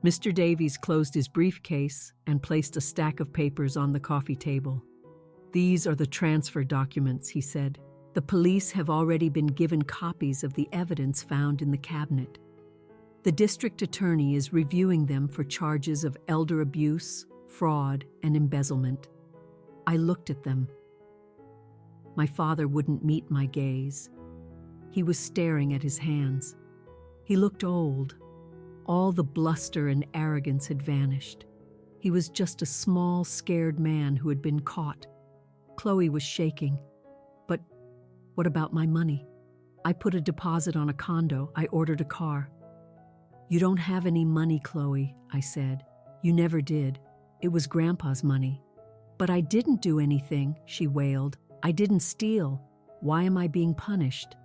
Mr. Davies closed his briefcase and placed a stack of papers on the coffee table. These are the transfer documents, he said. The police have already been given copies of the evidence found in the cabinet. The district attorney is reviewing them for charges of elder abuse, fraud, and embezzlement. I looked at them. My father wouldn't meet my gaze. He was staring at his hands. He looked old. All the bluster and arrogance had vanished. He was just a small, scared man who had been caught. Chloe was shaking. But what about my money? I put a deposit on a condo. I ordered a car. You don't have any money, Chloe, I said. You never did. It was Grandpa's money. But I didn't do anything, she wailed. I didn't steal. Why am I being punished?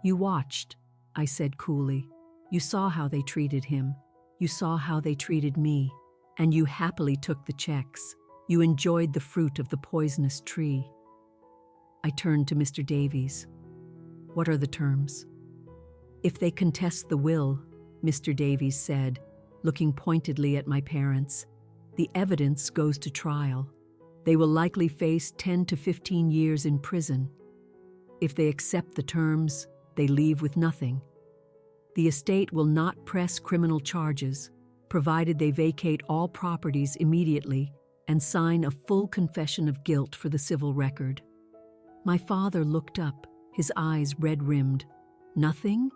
You watched, I said coolly. You saw how they treated him. You saw how they treated me. And you happily took the checks. You enjoyed the fruit of the poisonous tree. I turned to Mr. Davies. What are the terms? If they contest the will, Mr. Davies said, looking pointedly at my parents, the evidence goes to trial. They will likely face 10 to 15 years in prison. If they accept the terms, they leave with nothing. The estate will not press criminal charges, provided they vacate all properties immediately and sign a full confession of guilt for the civil record. My father looked up, his eyes red-rimmed. Nothing?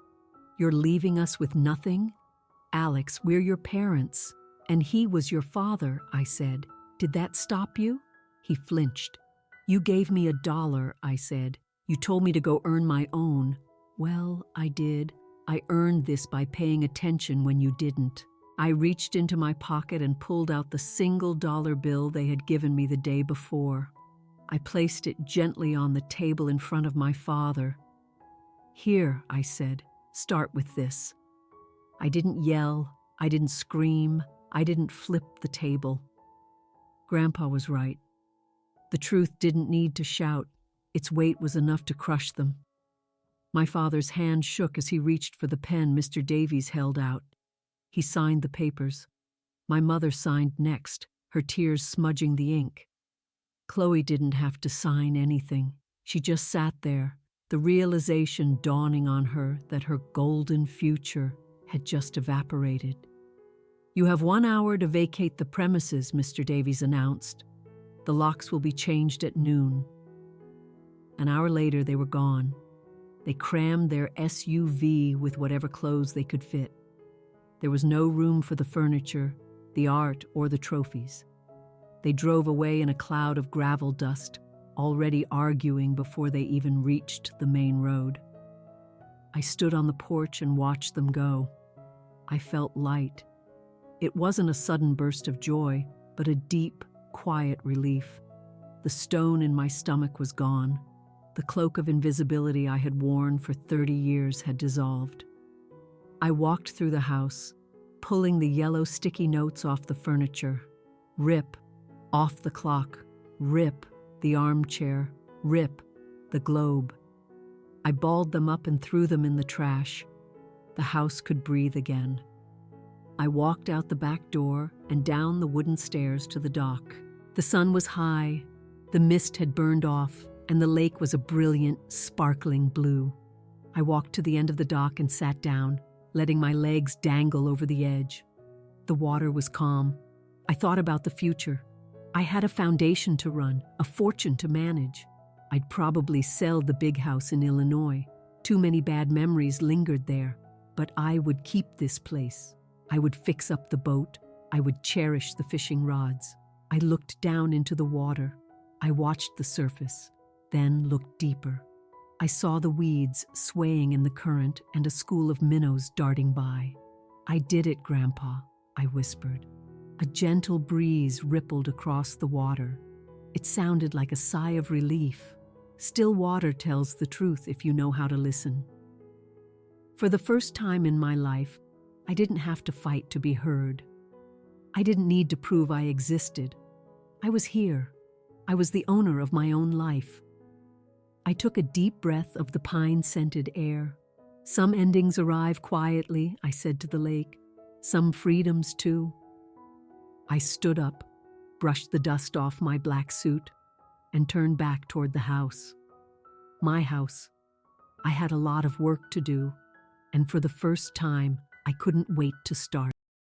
You're leaving us with nothing? Alex, we're your parents, and he was your father, I said. Did that stop you? He flinched. You gave me $1, I said. You told me to go earn my own. Well, I did. I earned this by paying attention when you didn't. I reached into my pocket and pulled out the single dollar bill they had given me the day before. I placed it gently on the table in front of my father. Here, I said, start with this. I didn't yell, I didn't scream, I didn't flip the table. Grandpa was right. The truth didn't need to shout. Its weight was enough to crush them. My father's hand shook as he reached for the pen Mr. Davies held out. He signed the papers. My mother signed next, her tears smudging the ink. Chloe didn't have to sign anything. She just sat there, the realization dawning on her that her golden future had just evaporated. You have 1 hour to vacate the premises, Mr. Davies announced. The locks will be changed at noon. An hour later, they were gone. They crammed their SUV with whatever clothes they could fit. There was no room for the furniture, the art, or the trophies. They drove away in a cloud of gravel dust, already arguing before they even reached the main road. I stood on the porch and watched them go. I felt light. It wasn't a sudden burst of joy, but a deep, quiet relief. The stone in my stomach was gone. The cloak of invisibility I had worn for 30 years had dissolved. I walked through the house, pulling the yellow sticky notes off the furniture. Rip, off the clock. Rip, the armchair. Rip, the globe. I balled them up and threw them in the trash. The house could breathe again. I walked out the back door and down the wooden stairs to the dock. The sun was high, the mist had burned off, and the lake was a brilliant, sparkling blue. I walked to the end of the dock and sat down, letting my legs dangle over the edge. The water was calm. I thought about the future. I had a foundation to run, a fortune to manage. I'd probably sell the big house in Illinois. Too many bad memories lingered there. But I would keep this place. I would fix up the boat. I would cherish the fishing rods. I looked down into the water. I watched the surface, then looked deeper. I saw the weeds swaying in the current and a school of minnows darting by. I did it, Grandpa, I whispered. A gentle breeze rippled across the water. It sounded like a sigh of relief. Still water tells the truth if you know how to listen. For the first time in my life, I didn't have to fight to be heard. I didn't need to prove I existed. I was here. I was the owner of my own life. I took a deep breath of the pine-scented air. Some endings arrive quietly, I said to the lake. Some freedoms, too. I stood up, brushed the dust off my black suit, and turned back toward the house. My house. I had a lot of work to do, and for the first time, I couldn't wait to start.